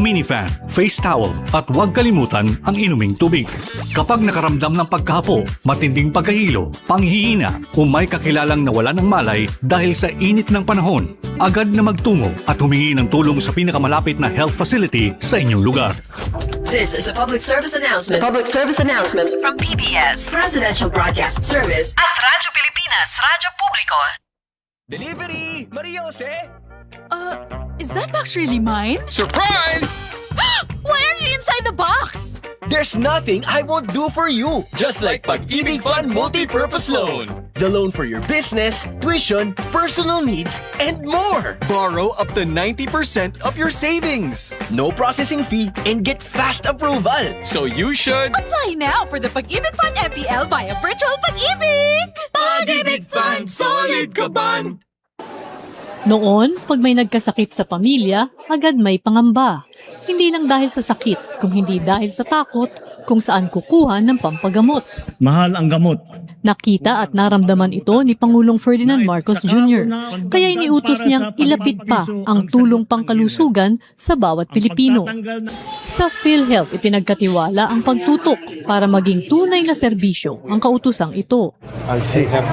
mini fan, face towel at huwag kalimutan ang inuming tubig. Kapag nakaramdam ng pagkahapo, matinding pagkahilo, panghihina o may kakilalang nawala ng malay dahil sa init ng panahon, agad na magtungo at humingi ng tulong sa pinakamalapit na health facility sa inyong lugar. This is a public service announcement. From PBS, Presidential Broadcast Service at Radyo Pilipinas, Radyo Publiko. Delivery! Maria Jose? Is that box really mine? Surprise! Why are you inside the box? There's nothing I won't do for you. Just like Pag-ibig Fund Multi-Purpose Loan. The loan for your business, tuition, personal needs, and more. Borrow up to 90% of your savings. No processing fee and get fast approval. So you should... Apply now for the Pag-ibig Fund MPL via Virtual Pag-ibig! Pag-ibig Fund, solid ka ban! Noon, pag may nagkasakit sa pamilya, agad may pangamba. Hindi lang dahil sa sakit, kung hindi dahil sa takot kung saan kukuha ng pampagamot. Mahal ang gamot. Nakita at naramdaman ito ni Pangulong Ferdinand Marcos Jr. Kaya iniutos niyang ilapit pa ang tulong pangkalusugan sa bawat Pilipino. Sa PhilHealth, ipinagkatiwala ang pagtutok para maging tunay na serbisyo ang kautusang ito.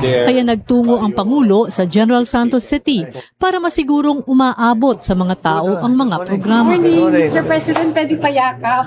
Kaya nagtungo ang Pangulo sa General Santos City para masigurong umaabot sa mga tao ang mga programa. Mr. President, pwede pa yakap.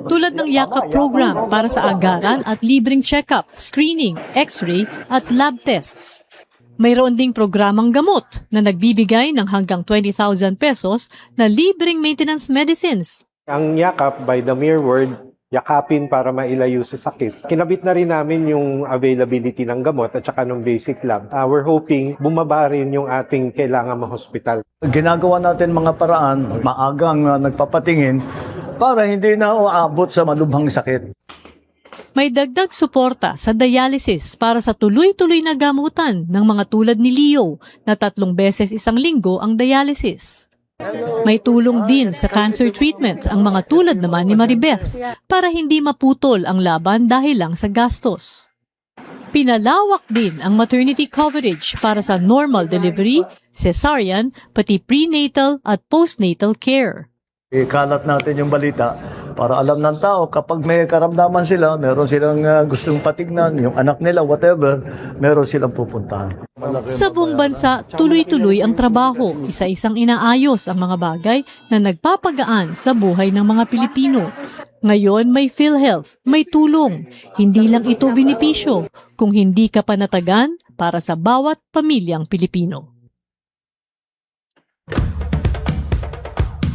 Tulad ng Yakap program para sa agaran at libreng check-up, screening, x-ray at lab tests. Mayroon ding programang gamot na nagbibigay ng hanggang 20,000 pesos na libreng maintenance medicines. Ang yakap, by the mere word, yakapin para mailayo sa sakit. Kinabit na rin namin yung availability ng gamot at saka ng basic lab. We're hoping bumaba rin yung ating kailangan ma-hospital. Ginagawa natin mga paraan, maagang nagpapatingin para hindi na uabot sa malubhang sakit. May dagdag suporta sa dialysis para sa tuloy-tuloy na gamutan ng mga tulad ni Leo na 3 beses isang linggo ang dialysis. May tulong din sa cancer treatment ang mga tulad naman ni Maribeth para hindi maputol ang laban dahil lang sa gastos. Pinalawak din ang maternity coverage para sa normal delivery, cesarean, pati prenatal at postnatal care. Ikalat natin yung balita para alam ng tao kapag may karamdaman sila, meron silang gustong patignan, yung anak nila, whatever, meron silang pupuntahan. Sa buong bansa, tuloy-tuloy ang trabaho, isa-isang inaayos ang mga bagay na nagpapagaan sa buhay ng mga Pilipino. Ngayon may PhilHealth, may tulong. Hindi lang ito benepisyo, kung hindi ka panatagan para sa bawat pamilyang Pilipino.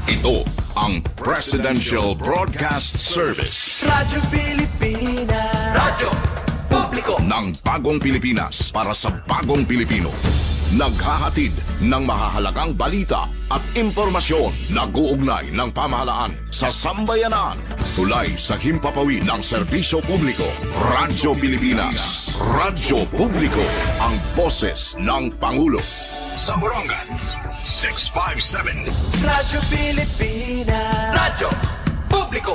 Ito ang Presidential Broadcast Service. Radyo Pilipinas. Radyo Publiko. Ng bagong Pilipinas para sa bagong Pilipino. Naghahatid ng mahahalagang balita at impormasyon na guugnay ng pamahalaan sa sambayanan. Tulay sa himpapawid ng serbisyo publiko. Radyo Pilipinas. Radyo Publiko. Ang boses ng Pangulo. Sa Borongan, 657. Radyo Pilipinas. Radyo Publiko.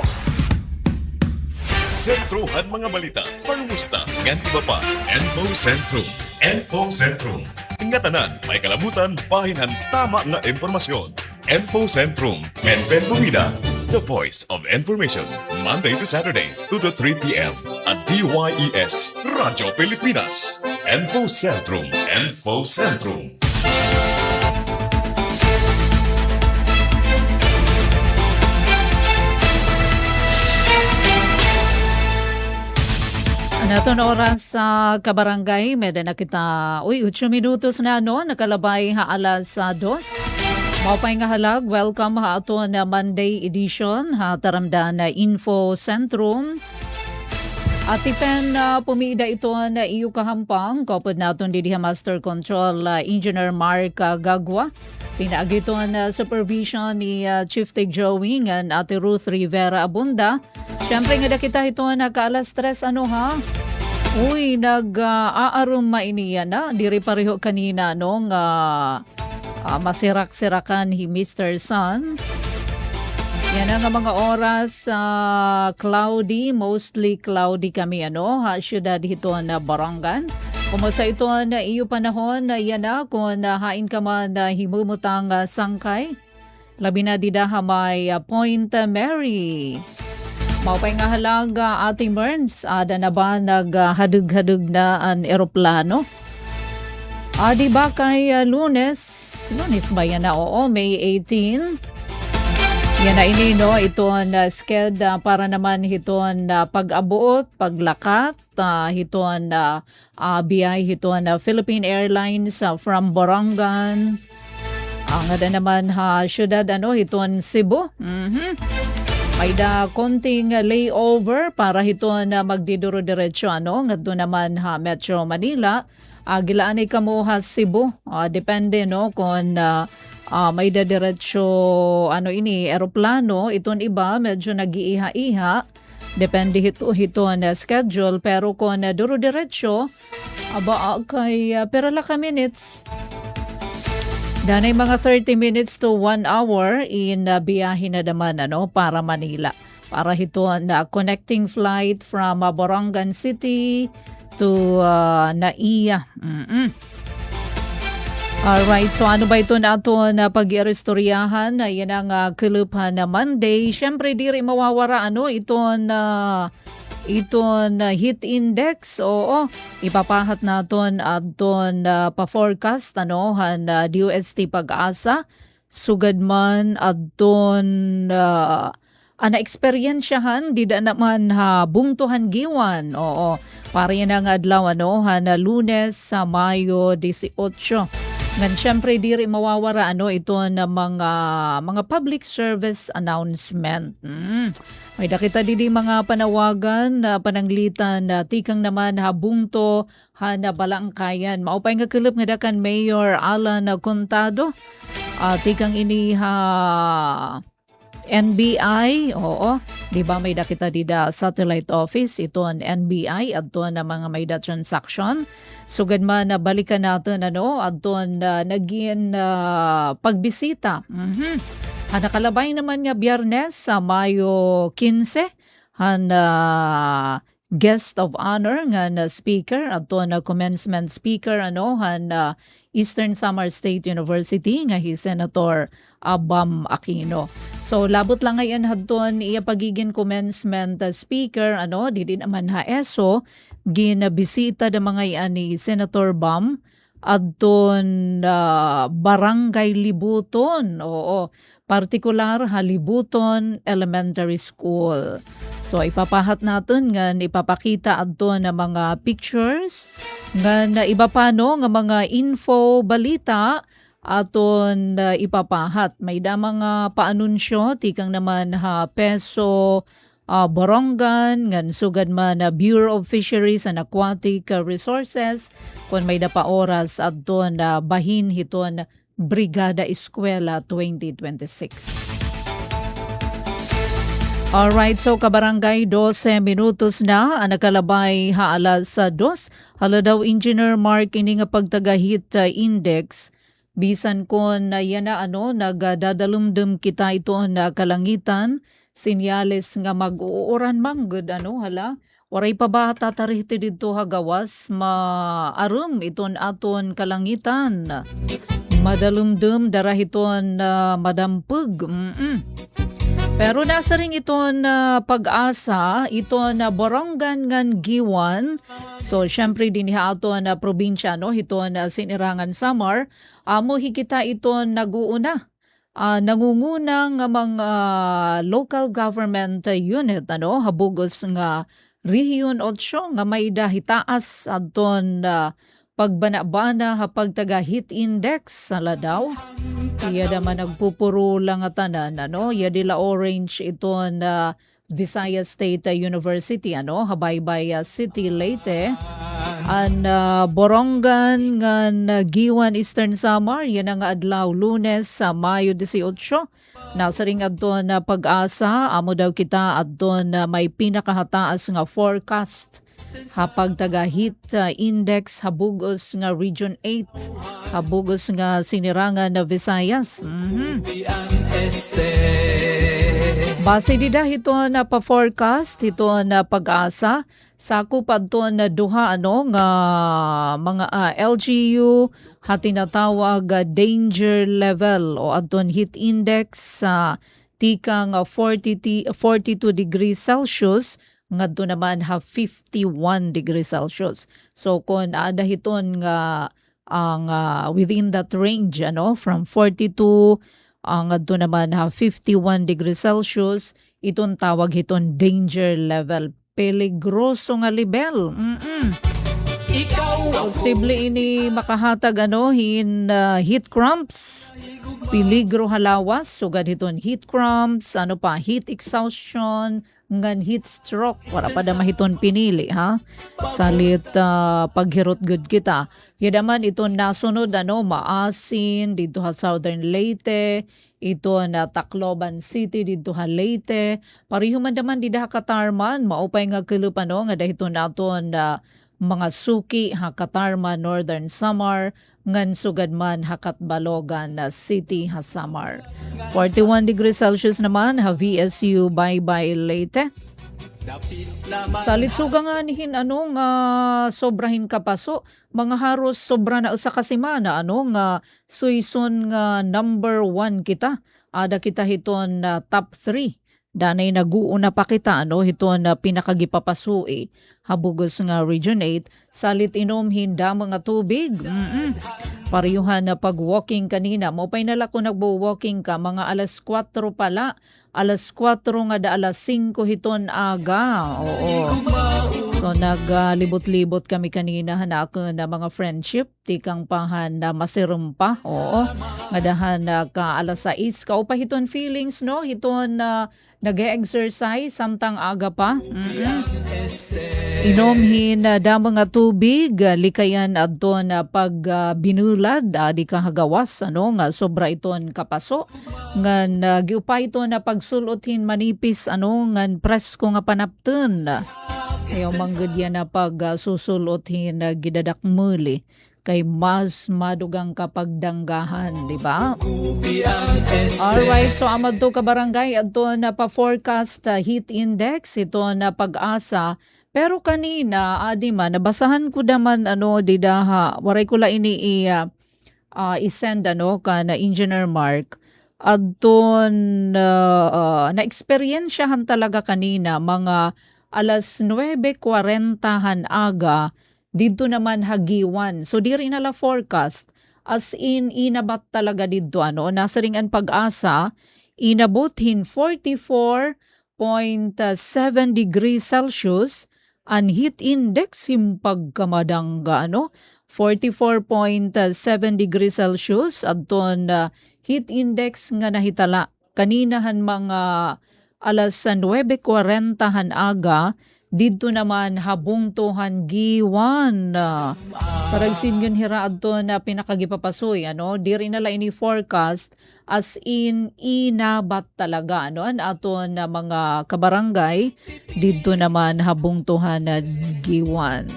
Sentruhan mga balita, pangumusta, ngan iba pa, Info Centrum. Info Centrum. Ingatanan, may kalabutan, pahinan, tama nga impormasyon. Info Centrum. Benben Bumida, the voice of information. Monday to Saturday, 2 to 3 p.m. at DYES, Radyo Pilipinas. Info Centrum. Info Centrum. Naton oras sa kabarangay, medyo na kita, 8 minutos na nakalabay ha alas 2. Maupay nga halag, welcome ha ato na Monday edition ha taramdan na Info Centrum. At ipen pumida ito na iyo kahampang, kapod naton didiha Master Control Engineer Mark Gagwa. Pinaagito na supervision ni Chief Tig Joey at Ate Ruth Rivera Abunda. Siyempre nga kita ito na kaalas 3 Uy, nag-aarum mainiya na. Diri pareho kanina nung masirak-sirakan hi Mr. Sun. Yan ang mga oras cloudy, mostly cloudy kami syudad hito na Barangan. Kumusta ito na iyo panahon na yan kung hain ka man na himumutang sangkay. Labi na dida may Point Mary. Maupay nga halaga ating Merns, ada na ba naghadug-hadug na ang eroplano? Di ba kay Lunes ba yan na? Oo, May 18. Yan na ini, no? Ito na sked para naman ito na pag-abuot, paglakat, ito na BI, ito na Philippine Airlines from Borongan. Ang ada naman syudad, ito Cebu. May da konting layover para ito na magdiduro-diretso, ngadto naman Metro Manila. Gilaan ay kamo Cebu. Depende, no, kung may diretso eroplano. Iton iba medyo nag-iiha-iha. Depende hito na schedule. Pero kung duro-diretso, kay perala ka minutes. Danay mga 30 minutes to 1 hour in biyahe na naman para Manila. Para hito na connecting flight from Borongan City to Naiya. Alright, so ano ba ito nato na pag-irestoryahan? Yan ang Kiluphan na Monday. Siyempre, di rin mawawara iton heat index. Oo, ipapahat naton aton pa-forecast DOST Pag-asa. Sugad man aton na-experiensyahan, di da naman bungtuhan giwan. Oo, para yan ang adlaw Lunes sa Mayo 18. Ngan syempre di rin mawawara ito na mga public service announcement. May nakita didi mga panawagan na pananglitan na tikang naman bungto na balangkayan. Maupay nga kilip nga dakan Mayor Alan Contado. Tikang ini NBI, oo. Di ba may nakita dida satellite office, ito ang NBI, at na mga may da transaction. Sugad man na balikan natin, at naging pagbisita. Nakalabay naman nga Biyernes sa Mayo 15, guest of honor nga na speaker, at na commencement speaker, Eastern Samar State University nga Senator Bam Aquino. So labot lang ngayon hadton iya pagiging commencement speaker di din naman ESO ginabisita da mga ni Senator Bam adton Barangay Libuton. Oo, partikular Libuton Elementary School. So ipapahat natin nga ipapakita adton na mga pictures nga iba pa nga mga info balita aton ipapahat. May da mga paanunsyo tikang naman Peso Borongan ngan sugad man Bureau of Fisheries and Aquatic Resources kun may da pa oras adton bahin hiton Brigada Eskwela 2026. Alright, so kabarangay 12 minutos na ang nakalabay alas 2. Hala daw Engineer Mark ini nga pagtagahit index. Bisan ko na yan nagdadalumdum kita ito na kalangitan. Sinyales nga mag-uuran manggod hala. Waray pa ba tatarihti dito hagawas maarum iton aton kalangitan. Madalumdum darahiton madampug. Pero nasa ring ito na pag-asa, ito na Borongan ngan Giwan. So, syempre din ato na probinsya, ito na Sinirangan Samar. Amo hikita ito naguuna. Nangunguna nga mga local government unit, habugos nga Region 8 nga may dahitaas aton pagbanabana pagtaga heat index sala daw. Iya naman nagpupuro lang tanan iya dila orange ito na Visayas State University Habaybay City Leyte an Borongan ngan Giwan Eastern Samar yan ang adlaw Lunes sa Mayo 18. Nasa ring adto na pag-asa amo daw kita adto na may pinakahataas nga forecast hapag taga heat index habugos nga Region 8 habugos nga Sinirangan na Visayas. Base dida ito na pa-forecast ito na pag-asa sakop adton na duha nga mga LGU ha tinatawag danger level o adton heat index sa tika nga 42 degrees Celsius ngadto naman ha 51 degrees Celsius. So kung ada hiton nga ang within that range from 42 ngadto naman ha 51 degrees Celsius, iton tawag hiton danger level, peligroso nga level. Posible ini makahatag heat cramps, peligro halawas, sugad hiton heat cramps, heat exhaustion, ngan heat stroke, wala pa da mahiton pinili ha. Salit paghirot good kita. Yadaman iton nasunod Maasin dito ha Southern Leyte, ito na Tacloban City dito ha Leyte, pareho man daman di ha Katarman, maupay nga kilupan nga dahito naton mga suki ha Katarman, Northern Samar, ngan sugad man ha Katbalogan City ha Samar. 41 degrees Celsius naman ha VSU Baybay Leyte. Salit suga nga nihin nga sobrahin kapaso, mga haros sobra na usa ka semana nga suison nga number 1 kita. Ada kita hiton top 3. Danay naguuna pa kita hiton pinakagipapasui habugos nga Region 8. Salit inom hinda mga tubig. Pariyuhan na pag-walking kanina. Maupay nala kung nagbo-walking ka mga alas 4 pala. Alas 4 nga da alas 5 hiton aga. Oo. So naglibot-libot kami kanina hanako na mga friendship. Tikang pahan na masirumpa. Oo. Ngadahan na ka alas 6. Kaupa hiton feelings hiton nag-exercise samtang aga pa. Inomhin da mga tubig. Likayan adton pag binulad. Di ka hagawas. Nga sobra iton kapaso. Ngan giupay ito na pagsulothin manipis ngan presko nga panapten. Ayaw manggudya na pag susulothin gidadak muli kay mas madugang kapag danggahan, di ba? Alright, so amad to kabarangay adto na pa-forecast heat index ito na pag-asa. Pero kanina adima nabasahan ko naman didaha waray ko la ini i-send ka na Engineer Mark. Adton na-experiensyahan talaga kanina mga alas 9:40 aga dito naman hagiwan. So di rin nala forecast as in inabat talaga dito nasa ring ang pag-asa inabutin 44.7 degrees Celsius ang heat index himpagkamadangga 44.7 degrees Celsius adton heat index nga nahitala kaninahan mga alas 9:40 aga dito naman habungtuhan giwan. Paragsin yun hira adto na pinakagipapasoy di rin nala ini forecast as in inabat talaga an aton na mga kabarangay dito naman habungtuhan na giwan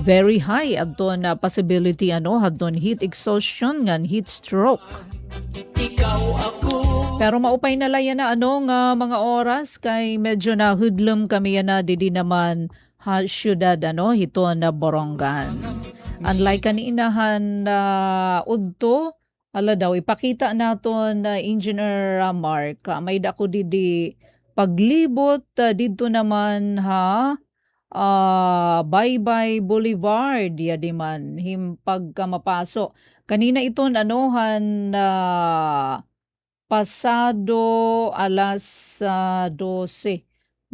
very high adto na possibility adton heat exhaustion ngan heat stroke. Pero maupay na layan na nga mga oras kay medyo na hudlum kami na didi naman ha syudad hito na Borongan. Unlike kaninahan udto ala daw ipakita naton na Engineer Mark may dako didi paglibot dito naman ha Baybay Boulevard di man himpagka mapaso kanina iton pasado alas 12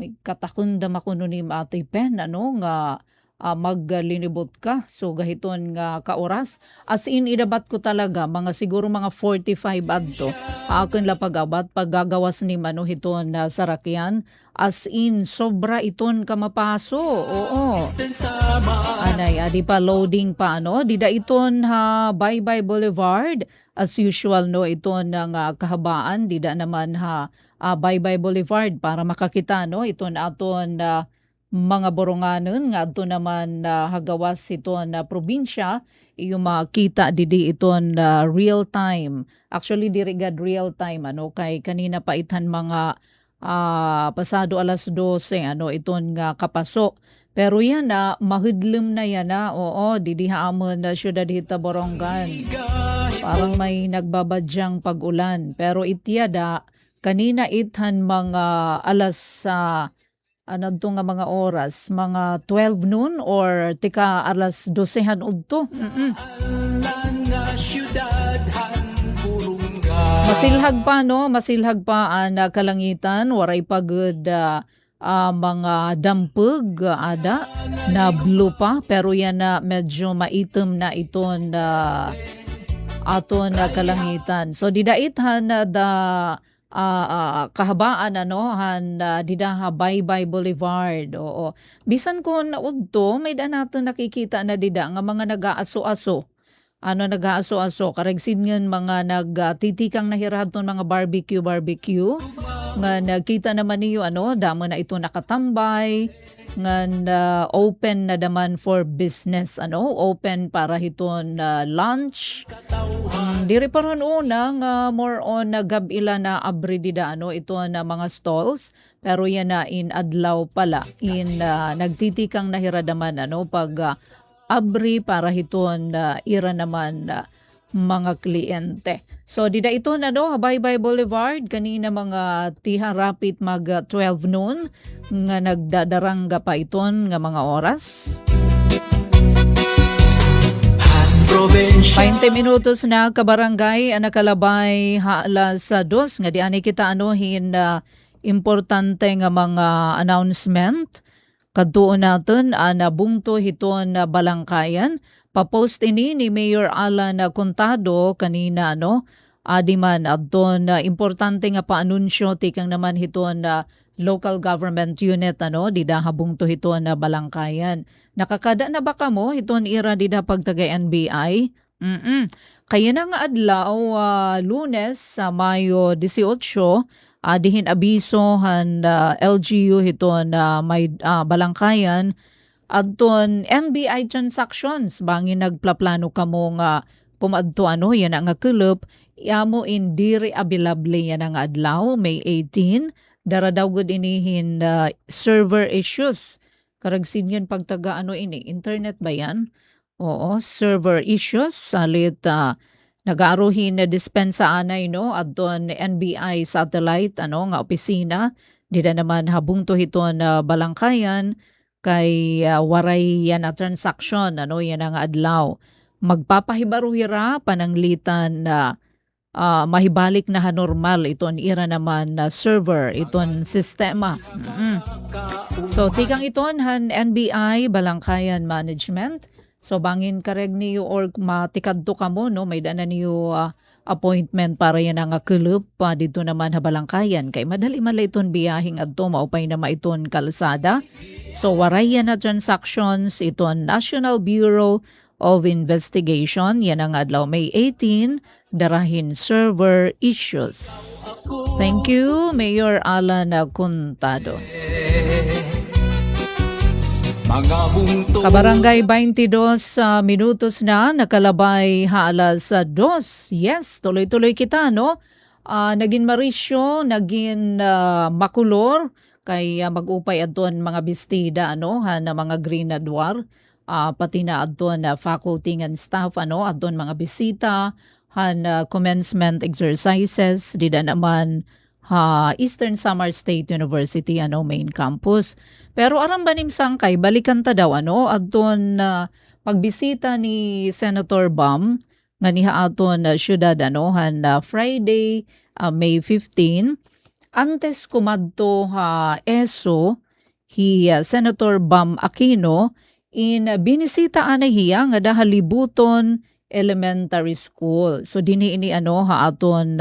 may katakundam ako nun ni Ate Pen nga maglinibot ka. So gahiton nga kaoras. As in idabat ko talaga mga siguro mga 45 adto. Akon la pagabat paggagawas ni hiton na sarakyan. As in sobra iton ka mapaso. Oo. Anay adi pa loading pa dida iton ha Baybay Boulevard. As usual iton ng kahabaan dida naman ha Baybay Boulevard para makakita iton aton mga boronganon nga adto naman hagawas iton probinsya yung makita didi iton real time. Actually diri gad real time kay kanina pa itan mga pasado alas 12 iton nga kapaso. Pero yan na mahidlem na yan na. Oo, didihaamon na syudad hita Borongan. Parang may nagbabadyang pag-ulan. Pero ityada kanina ithan mga alas nga mga oras, mga 12 noon or tika alas 12 udto. Masilhag pa na kalangitan, waray pagod mga dampug ada na blue pa, pero yan na medyo maitim na iton aton na kalangitan. So didaithan na kahabaan didaha Baybay Boulevard. Oo. Bisan ko naudto, may nato nakikita na dida nga mga nag-aaso-aso. Nag-aaso-aso. Karagsin nga mga nagtitikang nahiraton mga barbecue. Nga nakita naman niyo damo na ito nakatambay. Nga open na daman for business. Open para hiton lunch. Diri pa ron unang more on gabila na abri dida ito na mga stalls. Pero yan na in adlaw pala. Nagtitikang nahiradaman pag abri para hiton ira naman mga kliyente. So dida ito Baybay Boulevard kanina mga tiharapit mag 12 noon nga nagdadarangga pa iton nga mga oras. 20 minutos na kabarangay nakalabay alas 2 nga diani kita importante nga mga announcement. Kadtuon natin nabungto hiton Balangkayan. Pa-post ini ni Mayor Alan Contado kanina adiman adton importante nga paanunsyo tikang naman hiton local government unit dida habungto hiton Balangkayan. Nakakada na ba kamo hiton ira dida pagtagay NBI? Kaya na nga adlaw Lunes sa Mayo 18 dihin abiso LGU hiton may Balangkayan adton NBI transactions bangin nagplaplano kamo nga kumadto yan nga kulop yamo indiri available yan nga adlaw May 18 daradaw gud inihin server issues karagsin yun pagtaga internet ba yan? Oo, server issues salit nag-aaruhin na dispensa anay adton NBI satellite nga opisina dida naman habungto hiton Balangkayan kay waray yan na transaction yan ang adlaw magpapahibaruhira pananglitan na mahibalik na normal iton ira naman server iton sistema. So tikang iton NBI Balangkayan Management. So bangin kareg niyo or matikadto kamo may dana niyo appointment para yan nga kulop dito naman Balangkayan kay madali malay iton biyahing adto maupay na maiton kalsada. So waray yan na transactions iton National Bureau of Investigation yan ang adlaw May 18 darahin server issues. Thank you Mayor Alan Contado. Kabarangay 22 minutos na nakalabay alas 2. Yes, tuloy-tuloy kita naging marisyo, naging makulor kay mag-upay adton mga bestida na mga green adwar pati na adton faculty and staff adton mga bisita commencement exercises dida naman Eastern Samar State University main campus. Pero aram banim sangkay balikan ta daw adton pagbisita ni Senator Bam nga niha aton syudad Friday May 15 antes kumadto ESO Senator Bam Aquino binisita hiya nga dahalibuton elementary school. So dinhi ini aton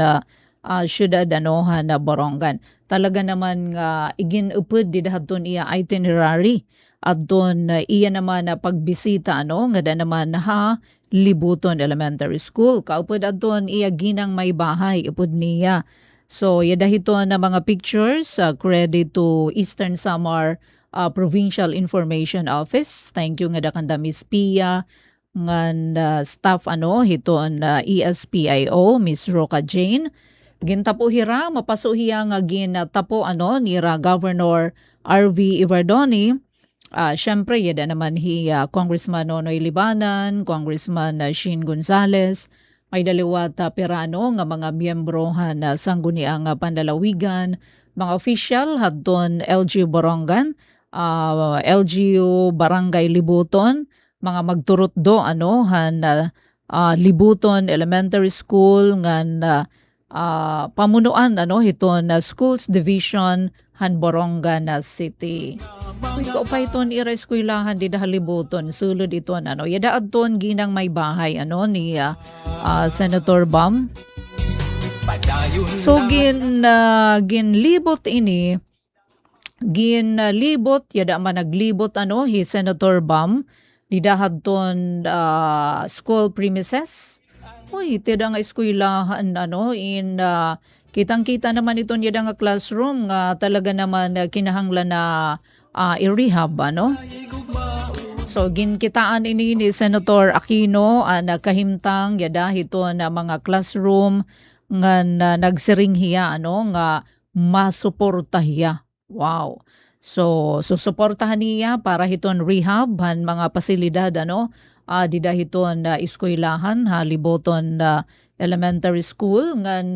syudad na Borongan. Talaga naman nga iginupod di dahaton iya itinerary adton iya naman na pagbisita nga da naman Libuton Elementary School. Kaupod adton iya ginang may bahay upod niya. So yada hito na mga pictures credit to Eastern Samar Provincial Information Office. Thank you nga da kanda Miss Pia ngan staff hiton ESPIO Miss Roca Jane. gintapo hira mapasuhiya nga gintapo ni Governor RV Iverdoni. Syempre yada naman Congressman Nonoy Libanan, Congressman Sheen Gonzales, may daliwat pirano nga mga miyembrohan sangguniang Pandalawigan, mga official hadton LGU Borongan, LGU Barangay Libuton, mga magturot do Libuton Elementary School ngan pamunuan hiton Schools Division han Borongan City. Ikaw pa iton ira-eskwelahan di Libuton sulod iton yada adton ginang may bahay ni Senator Bam. So ginlibot ini ginlibot yada man naglibot hi Senator Bam didahad ton school premises. Uy, tida nga eskwelahan in kitang-kita naman iton yada nga classroom nga talaga naman kinahanglan na i-rehab So ginkitaan ini ni Senator Aquino na kahimtang yada hiton na mga classroom nga nagsiring hiya nga masuporta hiya. Wow. So suportahan niya para hiton rehab han mga pasilidad dida hiton eskwelahan Libuton Elementary School nga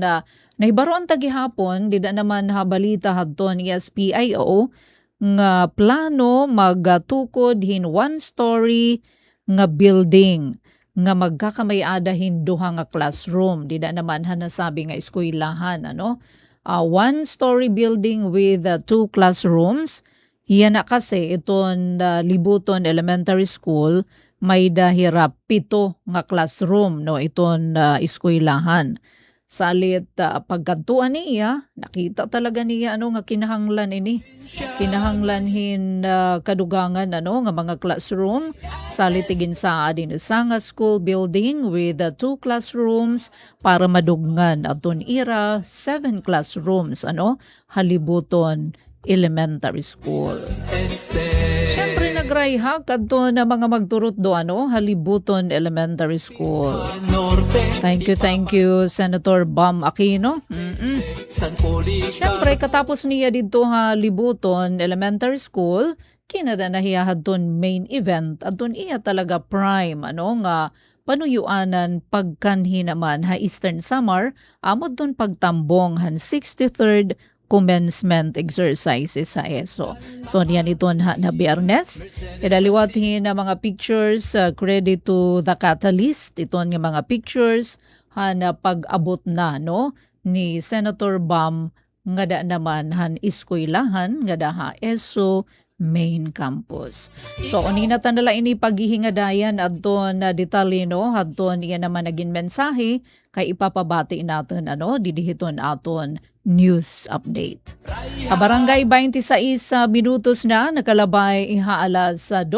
nahibaroan tagihapon dida naman balita hadton ESPIO nga plano magtukod hin one-story nga building nga magkakamay-ada hin duha nga classroom dida naman nasabi nga eskwelahan one-story building with 2 classrooms. Hiya na kasi iton Libuton Elementary School may dahira 7 nga classroom iton eskwelahan. Salit pagkantuan niya, nakita talaga niya nga kinahanglan ini. Kinahanglan hin kadugangan nga mga classroom. Salit tigin sa din sa nga school building with 2 classrooms para madugnan aton ira 7 classrooms Halibuton Elementary School. Siyempre nagrayhag kadto na mga magturot do Halibuton Elementary School. Thank you Senator Bam Aquino. Siyempre katapos niya dito Halibuton Elementary School, kinada nahiya hadton main event adton iya talaga prime nga panuyuanan pagkanhi naman Eastern Samar amod don pagtambong 63rd commencement exercises sa ESO. So niyan iton na Biyernes. Idaliwatin na mga pictures credit to the Catalyst. Iton nga mga pictures na pag-abot na ni Senator Bam nga da naman eskwelahan nga da ESO main campus. So unina tanala ini paghihingadayan adton na detalye adton iya naman naging mensahe kay ipapabati natin didihiton aton news update. Kabarangay 26 minutos na nakalabay ihaalas 2.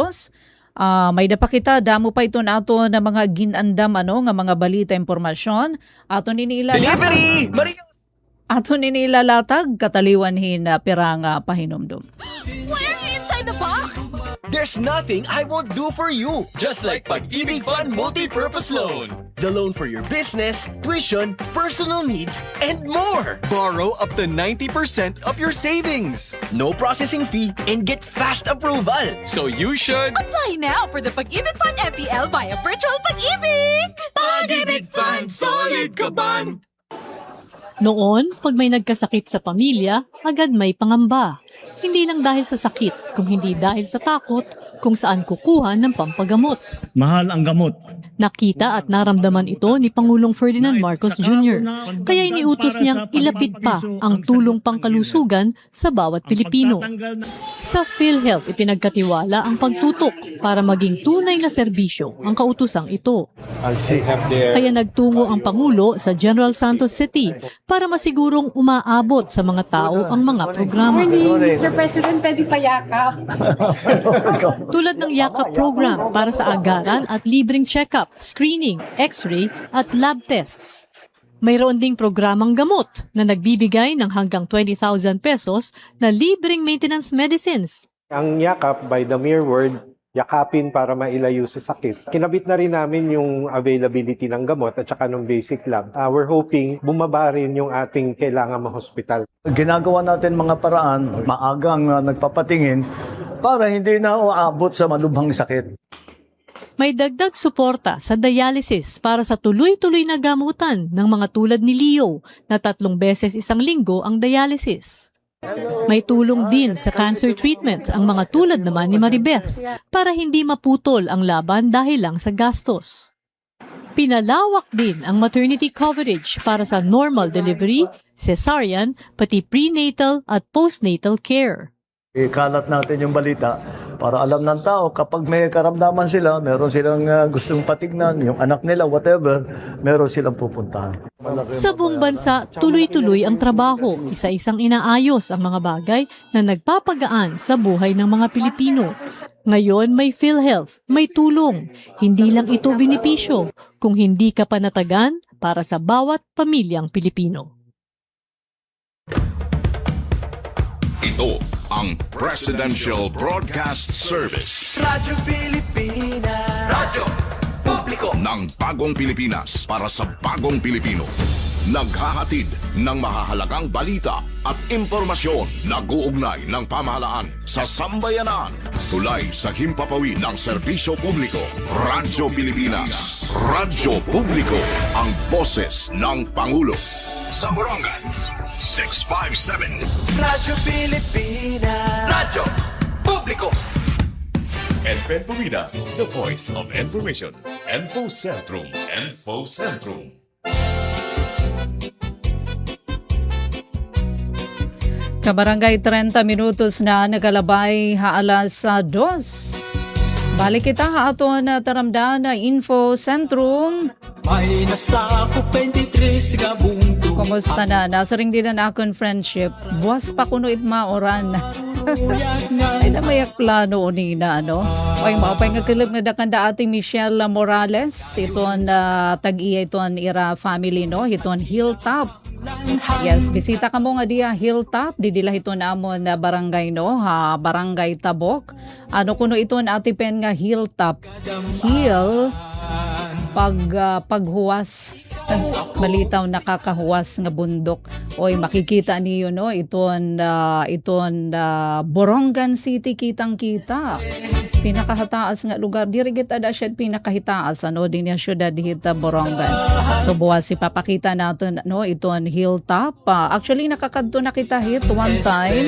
May dapakita damo pa ito nato na mga ginandam nga mga balita impormasyon aton Delivery! Aton inilalatag kataliwanhin na piranga pahinomdom. Why are you inside the box? There's nothing I won't do for you. Just like Pag-ibig Fund Multi-Purpose Loan. The loan for your business, tuition, personal needs, and more. Borrow up to 90% of your savings. No processing fee and get fast approval. So you should... Apply now for the Pag-ibig Fund MPL via Virtual Pag-ibig! Pag-ibig Fund, solid ka ban! Noon, pag may nagkasakit sa pamilya, agad may pangamba. Hindi lang dahil sa sakit, kung hindi dahil sa takot kung saan kukuha ng pampagamot. Mahal ang gamot. Nakita at naramdaman ito ni Pangulong Ferdinand Marcos Jr. Kaya iniutos niyang ilapit pa ang tulong pangkalusugan sa bawat Pilipino. Sa PhilHealth, ipinagkatiwala ang pagtutok para maging tunay na serbisyo ang kautusang ito. Kaya nagtungo ang Pangulo sa General Santos City para masigurong umaabot sa mga tao ang mga programa. Mr. President, pwede payakap. Tulad ng Yakap program para sa agaran at libreng check-up, screening, x-ray at lab tests. Mayroon ding programang gamot na nagbibigay ng hanggang 20,000 pesos na libreng maintenance medicines. Ang yakap, by the mere word, yakapin para mailayo sa sakit. Kinabit na rin namin yung availability ng gamot at saka ng basic lab. We're hoping bumaba rin yung ating kailangan ma-hospital. Ginagawa natin mga paraan, maagang nagpapatingin para hindi na uabot sa malubhang sakit. May dagdag suporta sa dialysis para sa tuloy-tuloy na gamutan ng mga tulad ni Leo na 3 beses isang linggo ang dialysis. May tulong din sa cancer treatment ang mga tulad naman ni Maribeth para hindi maputol ang laban dahil lang sa gastos. Pinalawak din ang maternity coverage para sa normal delivery, cesarean, pati prenatal at postnatal care. Ikalat natin yung balita para alam ng tao kapag may karamdaman sila, meron silang gustong patignan, yung anak nila, whatever, meron silang pupuntahan. Sa buong bansa, tuloy-tuloy ang trabaho, isa-isang inaayos ang mga bagay na nagpapagaan sa buhay ng mga Pilipino. Ngayon may PhilHealth, may tulong. Hindi lang ito benepisyo, kung hindi ka panatagan para sa bawat pamilyang Pilipino. Ito ang Presidential Broadcast Service. Radyo Pilipinas. Radyo Publiko. Ng bagong Pilipinas para sa bagong Pilipino. Naghahatid ng mahahalagang balita at impormasyon na guugnay ng pamahalaan sa sambayanan. Tulay sa himpapawid ng serbisyo publiko. Radyo Pilipinas. Radyo Publiko. Ang boses ng Pangulo. Sa Borongan, 657. Radyo Pilipinas. Radyo Publiko. And Ben Pumida, the voice of information. Info Centrum. Info Centrum. Kabarangay 30 minutos na nakalabay alas 2. Balik kita aton na taramdan na Info Centrum. May nasakop 23 gabungto. Kumusta na? Nasa ring din na akong friendship. Buwas pa kuno itmaoran. Ay na mayak plano ni na ano. Ay maupay nga kilab nga dakanda ating Michelle Morales. Iton tag-iya iton ira family no. Iton Hilltop. Yes, bisita ka mo nga diya Hilltop, didila ito namon na barangay no, barangay Tabok. Ano kuno ito atipen nga Hilltop. Hill paghuwas. Balitaw nakakahuwas nga bundok. Oy makikita niyo no iton Borongan City kitang-kita. Pinakahataas nga lugar diri gid ada siya pinakahitaas ano din ya syudad dita Borongan. So buwas ipapakita natin no iton Hilltop. Actually nakakadto na kita hit one time.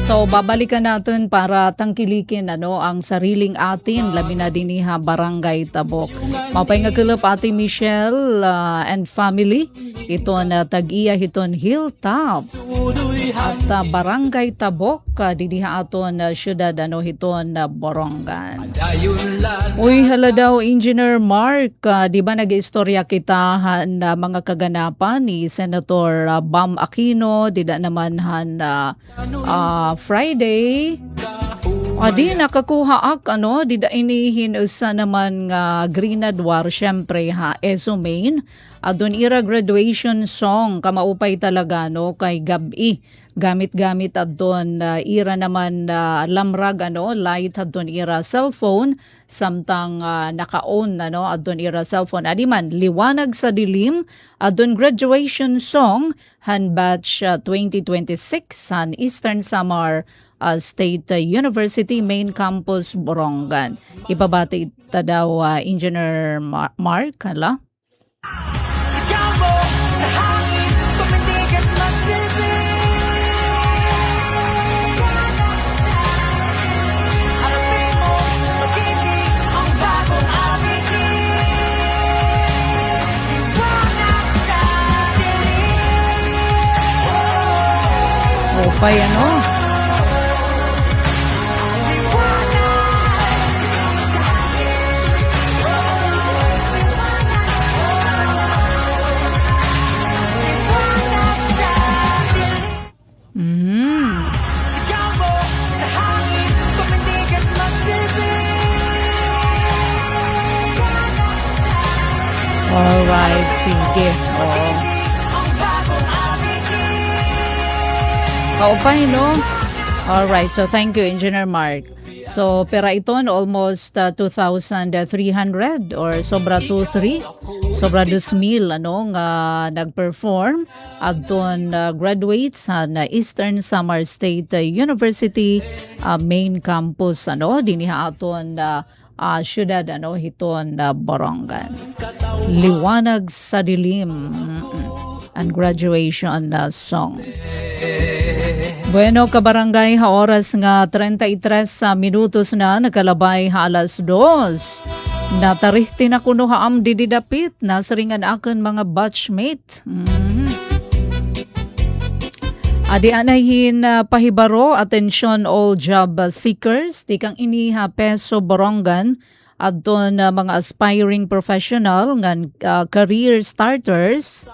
So babalikan natin para tangkilikin ano ang sariling atin labi na diniha barangay Tabok. Mapay nga kilap ati Michelle and family iton tag-iya iton Hilltop at barangay Tabok diniha aton syudad ano iton Borongan. Uy hala daw Engineer Mark, di ba nag-istorya kita na mga kaganapan ni Senator Bam Aquino, dida naman Friday. Adi nakakuha ak ano dida inihin usa naman nga Grenadwar syempre ESO main adun ira graduation song kamaupay talaga no kay gabi gamit adun ira naman lamrag ano light adun ira cellphone samtang naka-on ano adun ira cellphone adi man liwanag sa dilim adun graduation song han batch 2026 han Eastern Samar State University Main Campus Borongan. Ibabati ta daw Engineer Mark hala. Sigaw mo sa hangin, tuminig at magsilbi. Harapin mo, magiging ang bagong awitin. Liwanag sa dilim. Opay ano? Sigaw mo sa hangin, tuminig at magsilbi. Alright, sige. Oh. Ang bagong awitin. Kaupay, no? Alright, so thank you, Engineer Mark. So pera iton almost 2,300 or sobra 2,300, sobra 2,000 nga nagperform adton graduates sa Eastern Samar State University main campus dinhi aton syudad hiton Borongan. Liwanag sa dilim and graduation song. Bueno, kabarangay, oras nga 33 minutos na nakalabay alas 2. Natarihti na kuno haam dididapit na saringan akan mga batchmate. Adi anahin pahibaro, atensyon all job seekers, tikang iniha Peso Borongan adton mga aspiring professional ngan career starters.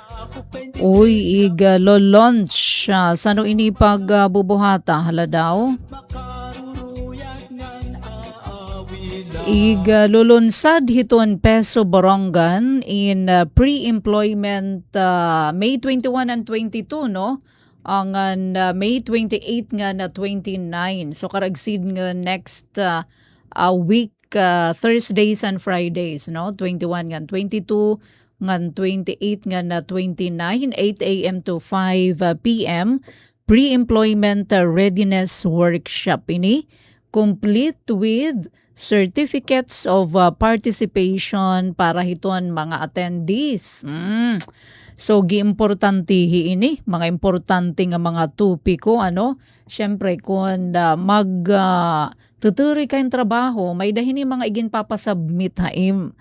Uy, lo-launch sano ini pagbubuhata hala daw. Lulunsad hiton Peso Borongan in pre-employment May 21 and 22 ang May 28 nga na 29. So karagsid nga next week Thursdays and Fridays 21 nga 22 ngan 28 nga na 29, 8 a.m. to 5 p.m. Pre-employment readiness workshop ini complete with certificates of participation para hiton mga attendees. So giimportantihi ini mga importante nga mga topiko syempre kung tuturi kayong trabaho may dahini mga igin papasubmit haim.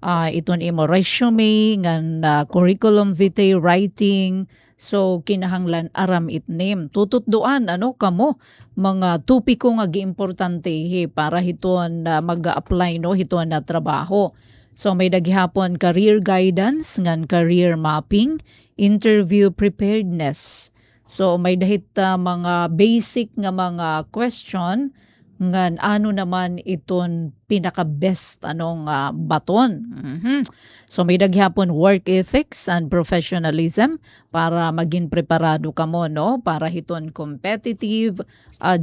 Iton imo resume ngan curriculum vitae writing, so kinahanglan aram itnim tututduan kamo mga topiko nga giimportante para hiton mag-apply hiton na trabaho. So may daghihapon career guidance ngan career mapping, interview preparedness. So may dahit mga basic nga mga question ngan ano naman iton pinaka-best baton. So may daghihapon work ethics and professionalism para maging preparado kamo para hiton competitive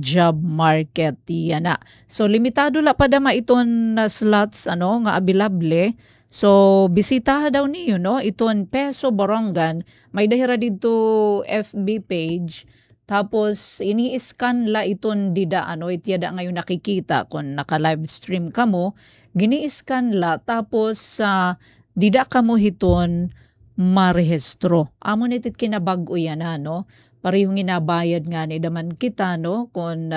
job market yana. So limitado la pa dama iton slots nga abilable. So bisita daw niyo iton Peso Borongan, may dahira dito FB page. Tapos ini-scan la iton dida ityada ngayon nakikita kung naka-live stream kamo, gini-scan la tapos dida kamo hiton marehistro. Amo nitit kinabag-o yan parehong inabayad nga ni daman kita kung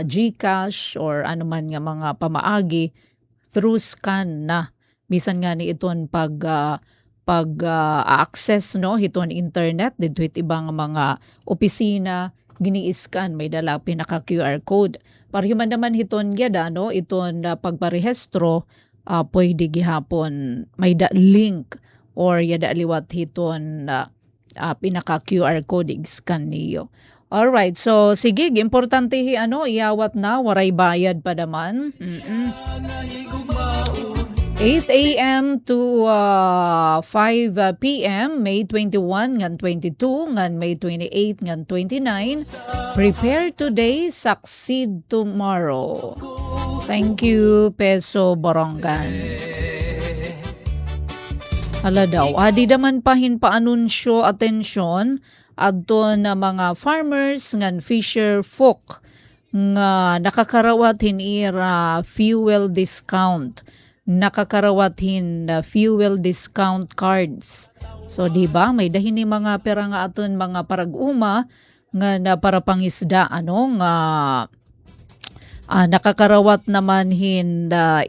GCash or anuman nga mga pamaagi through scan na. Bisan nga ni iton access hiton internet dito ibang mga opisina gini-scan may dala pinaka QR code para human naman hiton gyada iton pagparehistro pwede gihapon may da link or yada liwat hiton pinaka QR code scan niyo. Alright, so sige, importante iyawat na waray bayad pa daman. 8 a.m. to 5 p.m. May 21 ngan 22 ngan May 28 ngan 29. Prepare today, succeed tomorrow. Thank you, Peso Borongan. Hala daw, adi daman pahin pa-anunsyo, atensyon, adto na mga farmers ngan fisher folk nga nakakarawat hinira fuel discount. Nakakarawathin fuel discount cards. So di ba may dahin ni mga pera nga aton mga parag-uma nga na para pangisda nga nakakarawat naman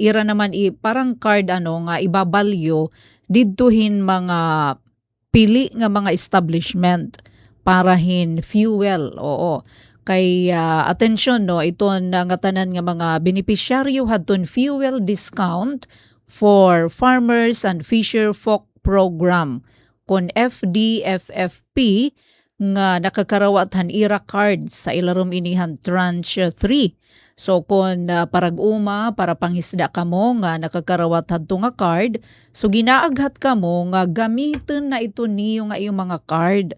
ira naman parang card nga ibabalyo didtuhin mga pili nga mga establishment para fuel. Oo. Kay atensyon iton nga tanan nga mga benepisyaryo hadton fuel discount for farmers and fisher folk program kon FDFFP nga nakakarawatan ira cards sa ilarom inihan tranche 3. So kon parag-uma para pangisda kamo nga nakakarawat hadto nga card, so ginaaghat kamo nga gamiton na ito niyo nga iyong mga card.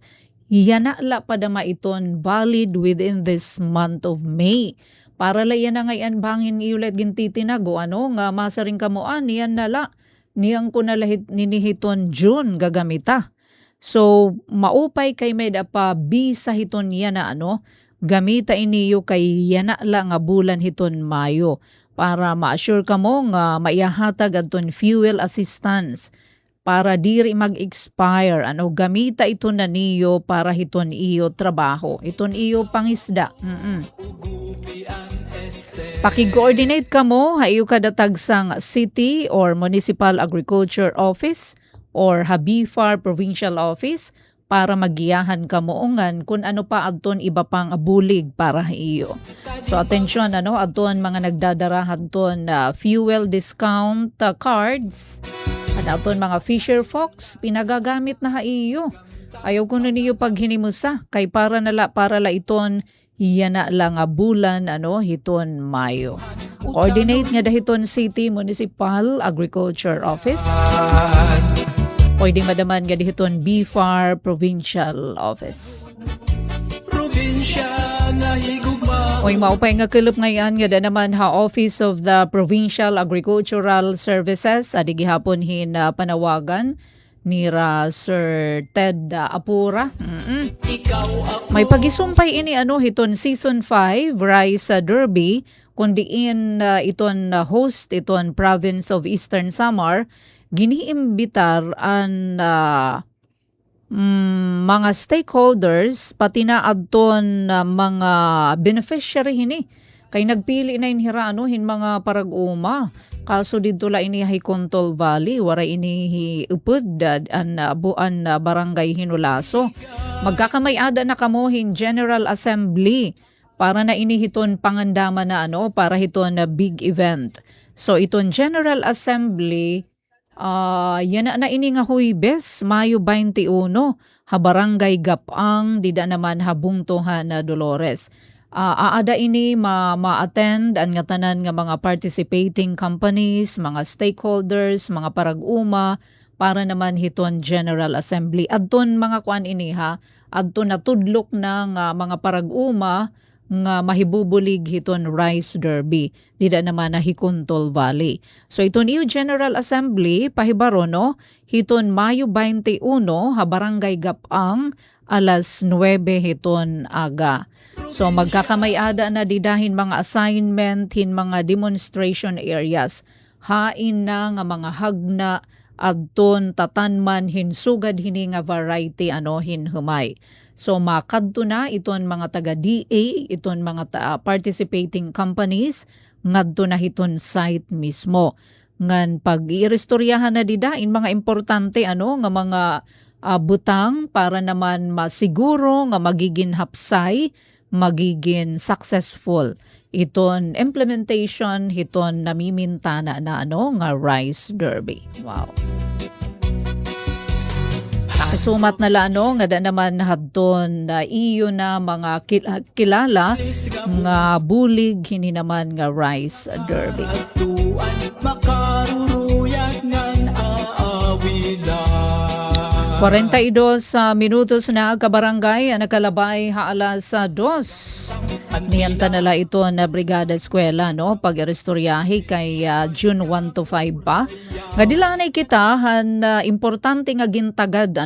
Yanala pa dama iton valid within this month of May. Para layan na ngayon bangin iulit gintitinago nga masaring kamuan niyan nala niyang ko nalahit ninihiton June gagamita. So maupay kay may pa bisa hiton niya na gamita iniyo kay yana lang nga bulan hiton Mayo para ma-assure ka mo nga maihatag adton fuel assistance para diri mag-expire gamita ito na niyo para hiton iyo trabaho iton iyo pangisda. Paki-coordinate ka mo hayo kadatag sang city or municipal agriculture office or Habifar Provincial Office para magiyahan ka moongan kung ano pa adton iba pang bulig para iyo. So atensyon adton mga nagdadara adton fuel discount cards at adton mga Fisher Fox pinagagamit na iyo. Ayaw ko na niyo pag hinimusa kay para la iton yana lang bulan hiton Mayo. Coordinate nga dahiton City Municipal Agriculture Office. Pwede madaman nga dihiton BFAR Provincial Office. Oy maupay nga kilup ngayon nga naman Office of the Provincial Agricultural Services adi gihapon hin panawagan ni Sir Ted Apura. May pagisumpay ini hiton Season 5 Rice Derby kundiin iton host iton Province of Eastern Samar giniimbitar ang mga stakeholders pati na adton mga beneficiary hini kay nagpili na inhira hin mga parag-uma kaso dito la ini Contol Valley wara ini upod an buan barangay Hinulaso magkakamay-ada na kamo hin General Assembly para na inihiton pangandaman na para hiton na big event. So iton General Assembly yan na ini nga Huwebes, Mayo 21, Barangay Gapang, dida naman Bungtohan na Dolores. Aada ini ma-attend ang nga tanan nga mga participating companies, mga stakeholders, mga parag-uma, para naman hiton General Assembly. Adton mga kuan ini adton natudlok na nga mga parag-uma, nga mahibubulig hiton Rice Derby dida naman na Contol Valley. So iton iyo General Assembly pahibaro hiton Mayo 21 Barangay Gapang alas 9 hiton aga. So magkakamay-ada na didahin mga assignment hin mga demonstration areas. Hain na nga mga hagna adton tatanman hinsugad hini nga variety hin humay. So makadto na iton mga taga-DA, iton mga participating companies, ngadto na hiton site mismo. Ngan pag-irestoryahan na didain mga importante nga mga butang para naman masiguro nga magiging hapsay, magiging successful. Iton implementation hiton namimintana na nga Rice Derby. Wow. Sumat na nga da naman hadton iyo na mga kilala nga bulig hini naman nga Rice Derby. 42 minutos na kabarangay nakalabay alas 2. Niyanta nala ito na Brigada Eskwela pag-restoryahe kay June 1 to 5 pa. Nga dilanay kita importante nga gintagad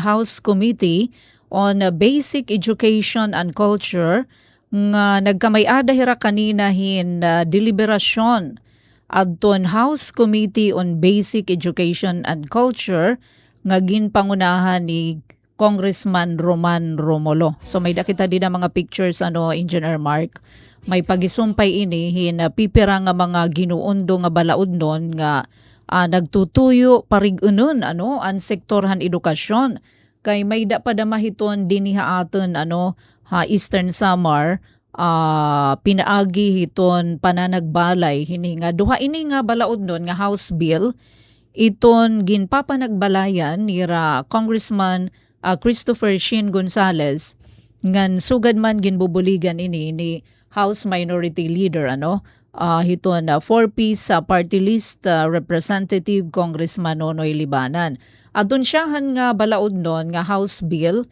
House Committee on Basic Education and Culture nga nagkamay-ada hira kanina hin deliberasyon adton House Committee on Basic Education and Culture nga ginpangunahan ni Congressman Roman Romulo. So may dakita din na mga pictures Engineer Mark. May pagisumpay ini hin pipira nga mga ginuundo nga balaod nun nga nagtutuyo parigunon ang sektorhan edukasyon kay may da pa damahiton dinhi aton Eastern Samar pinaagi hiton pananagbalay hini nga duha ini nga balaod nun nga House Bill iton ginpapanagbalayan ni Congressman Christopher Shin Gonzales ngan sugad man ginbubuligan ini ni House Minority Leader hiton 4-piece party list Representative Congressman Nonoy Libanan. Adun siyahan nga balaod nun nga House Bill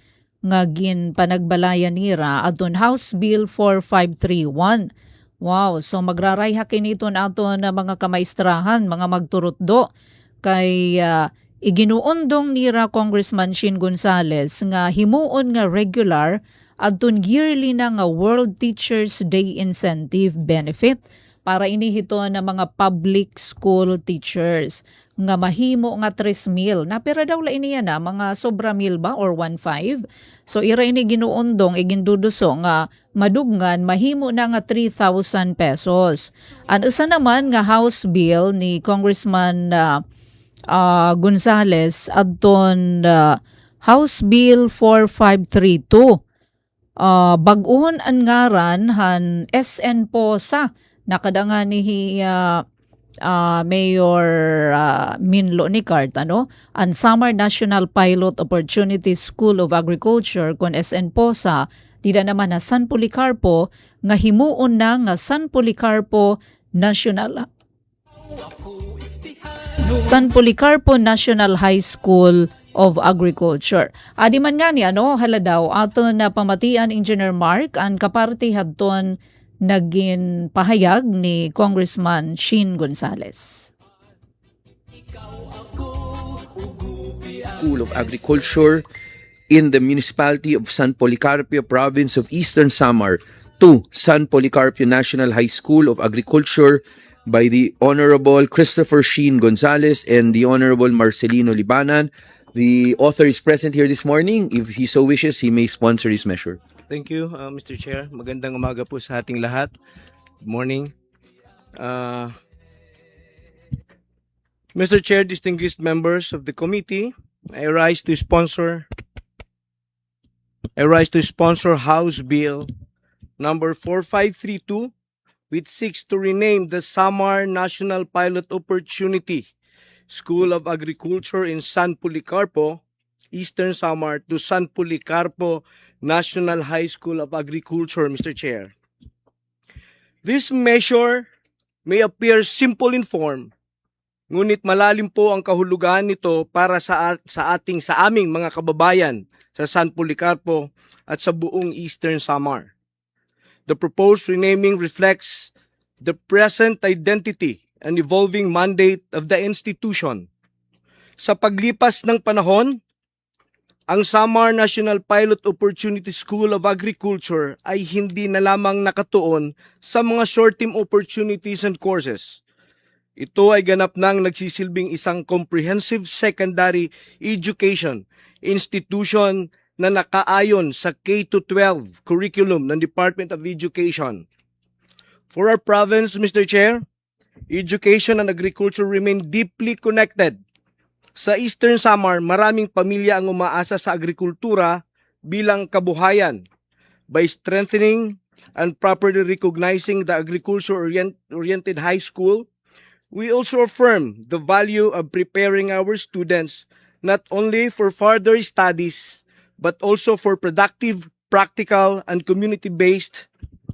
nga ginpanagbalayan nira adun House Bill 4531 Wow, so magrarayha kinito nato na mga kamaistrahan, mga magturutdo kay iginuundong nira Congressman Shin Gonzales nga himuon nga regular adtun yearly na nga World Teachers Day Incentive Benefit para inihito na mga public school teachers nga mahimo nga 3,000. Napira daw la iniya na mga sobra mil ba or 1.5. So ira ini ginuundong iginduduso nga madugngan mahimo na nga 3,000 pesos. Ang isa naman nga House Bill ni Congressman Gonzales adton House Bill 4532. Bag-on ang ngaran han SN POSA nakadangan ni Mayor Minlo Nicart ang Samar National Pilot Opportunity School of Agriculture kon SN POSA dida naman na San Policarpo nga himuon na nga San Policarpo National High School of Agriculture. Adi man nga ni haladaw aton na pamatian Engineer Mark ang kaparte hadton naging pahayag ni Congressman Shin Gonzales. School of Agriculture in the Municipality of San Policarpio, Province of Eastern Samar, to San Policarpio National High School of Agriculture by the Honorable Christopher Shin Gonzales and the Honorable Marcelino Libanan. The author is present here this morning. If he so wishes, he may sponsor this measure. Thank you, Mr. Chair. Magandang umaga po sa ating lahat. Good morning. Mr. Chair, distinguished members of the committee, I rise to sponsor House Bill number 4532, which seeks to rename the Samar National Pilot Opportunity School of Agriculture in San Policarpo, Eastern Samar, to San Policarpo National High School of Agriculture, Mr. Chair. This measure may appear simple in form, ngunit malalim po ang kahulugan nito para sa aming mga kababayan sa San Policarpo at sa buong Eastern Samar. The proposed renaming reflects the present identity and evolving mandate of the institution. Sa paglipas ng panahon, ang Samar National Pilot Opportunity School of Agriculture ay hindi na lamang nakatuon sa mga short-term opportunities and courses. Ito ay ganap nang nagsisilbing isang comprehensive secondary education institution na nakaayon sa K-12 curriculum ng Department of Education. For our province, Mr. Chair, education and agriculture remain deeply connected. Sa Eastern Samar, maraming pamilya ang umaasa sa agrikultura bilang kabuhayan. By strengthening and properly recognizing the agriculture-oriented high school, we also affirm the value of preparing our students not only for further studies, but also for productive, practical, and community-based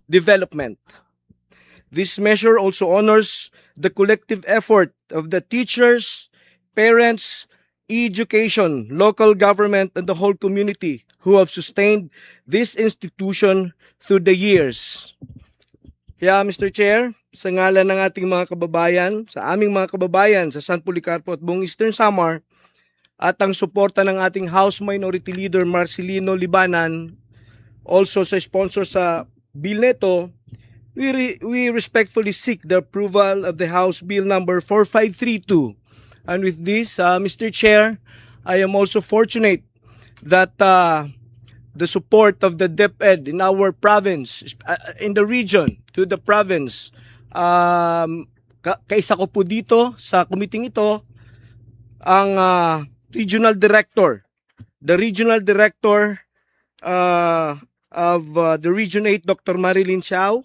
development. This measure also honors the collective effort of the teachers, parents, education, local government, and the whole community who have sustained this institution through the years. Kaya, Mr. Chair, sa ngalan ng ating mga kababayan, sa aming mga kababayan sa San Policarpo at buong Eastern Samar, at ang suporta ng ating House Minority Leader Marcelino Libanan, also sa sponsor sa bill nito, we respectfully seek the approval of the House Bill number 4532. And with this, Mr. Chair, I am also fortunate that the support of the DepEd in our province, in the region, to the province, kaisa ko po dito sa committee ito, ang regional director, the regional director of the Region 8, Dr. Marilyn Xiao,